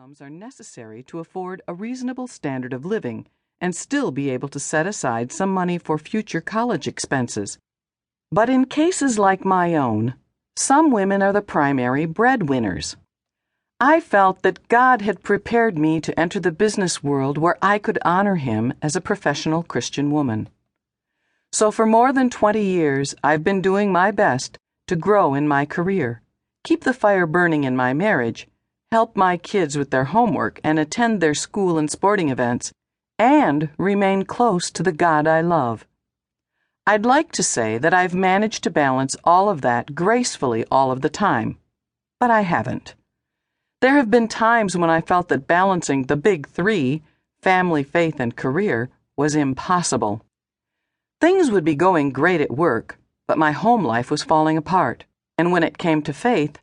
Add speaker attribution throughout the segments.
Speaker 1: incomes are necessary to afford a reasonable standard of living and still be able to set aside some money for future college expenses. But in cases like my own, some women are the primary breadwinners. I felt that God had prepared me to enter the business world where I could honor Him as a professional Christian woman. So for more than 20 years, I've been doing my best to grow in my career, keep the fire burning in my marriage, help my kids with their homework and attend their school and sporting events, and remain close to the God I love. I'd like to say that I've managed to balance all of that gracefully all of the time, but I haven't. There have been times when I felt that balancing the big three, family, faith, and career, was impossible. Things would be going great at work, but my home life was falling apart, and when it came to faith,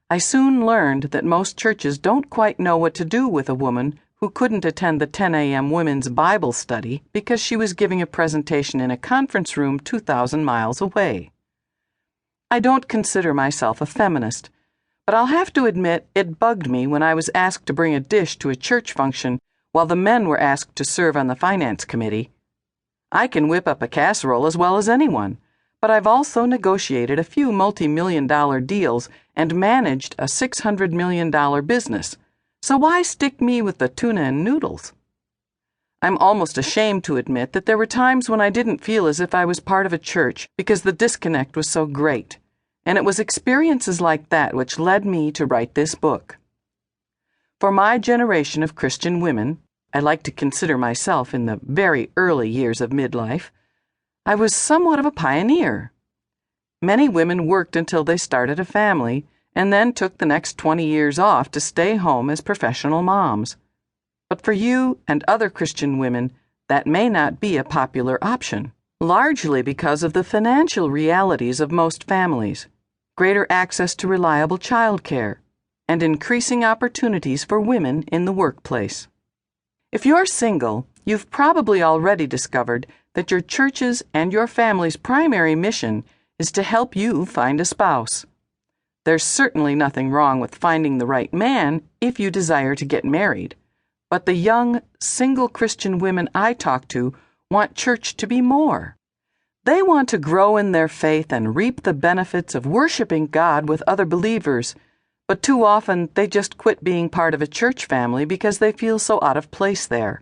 Speaker 1: I soon learned that most churches don't quite know what to do with a woman who couldn't attend the 10 a.m. women's Bible study because she was giving a presentation in a conference room 2,000 miles away. I don't consider myself a feminist, but I'll have to admit it bugged me when I was asked to bring a dish to a church function while the men were asked to serve on the finance committee. I can whip up a casserole as well as anyone, but I've also negotiated a few multi-million-dollar deals and managed a $600 million business, so why stick me with the tuna and noodles? I'm almost ashamed to admit that there were times when I didn't feel as if I was part of a church because the disconnect was so great, and it was experiences like that which led me to write this book. For my generation of Christian women, I like to consider myself in the very early years of midlife, I was somewhat of a pioneer. Many women worked until they started a family and then took the next 20 years off to stay home as professional moms. But for you and other Christian women, that may not be a popular option, largely because of the financial realities of most families, greater access to reliable childcare, and increasing opportunities for women in the workplace. If you're single, you've probably already discovered that your church's and your family's primary mission is to help you find a spouse. There's certainly nothing wrong with finding the right man if you desire to get married, but the young, single Christian women I talk to want church to be more. They want to grow in their faith and reap the benefits of worshiping God with other believers, but too often they just quit being part of a church family because they feel so out of place there.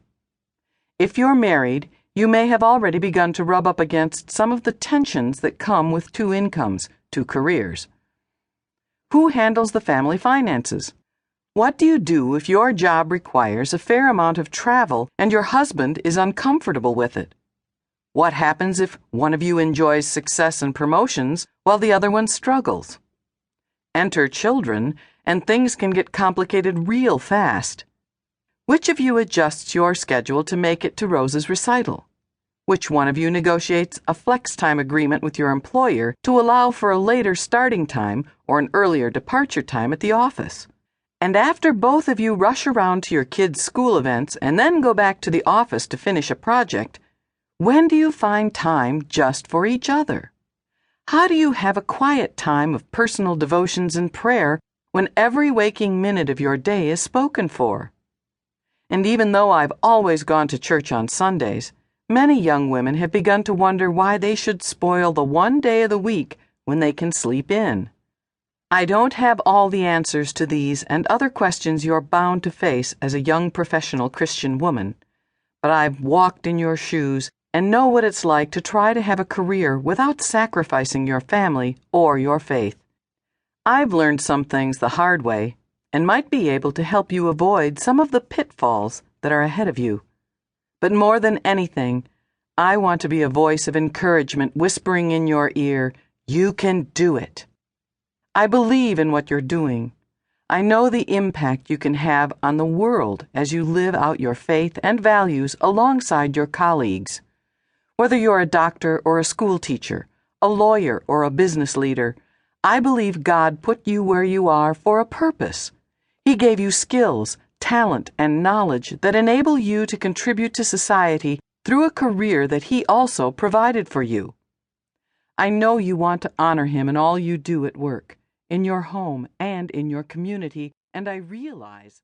Speaker 1: If you're married, you may have already begun to rub up against some of the tensions that come with two incomes, two careers. Who handles the family finances? What do you do if your job requires a fair amount of travel and your husband is uncomfortable with it? What happens if one of you enjoys success and promotions while the other one struggles? Enter children, and things can get complicated real fast. Which of you adjusts your schedule to make it to Rose's recital? Which one of you negotiates a flex time agreement with your employer to allow for a later starting time or an earlier departure time at the office? And after both of you rush around to your kids' school events and then go back to the office to finish a project, when do you find time just for each other? How do you have a quiet time of personal devotions and prayer when every waking minute of your day is spoken for? And even though I've always gone to church on Sundays, many young women have begun to wonder why they should spoil the one day of the week when they can sleep in. I don't have all the answers to these and other questions you're bound to face as a young professional Christian woman, but I've walked in your shoes and know what it's like to try to have a career without sacrificing your family or your faith. I've learned some things the hard way and might be able to help you avoid some of the pitfalls that are ahead of you. But more than anything, I want to be a voice of encouragement whispering in your ear, you can do it. I believe in what you're doing. I know the impact you can have on the world as you live out your faith and values alongside your colleagues. Whether you're a doctor or a school teacher, a lawyer or a business leader, I believe God put you where you are for a purpose. He gave you skills, talent, and knowledge that enable you to contribute to society through a career that He also provided for you. I know you want to honor Him in all you do at work, in your home, and in your community, and I realize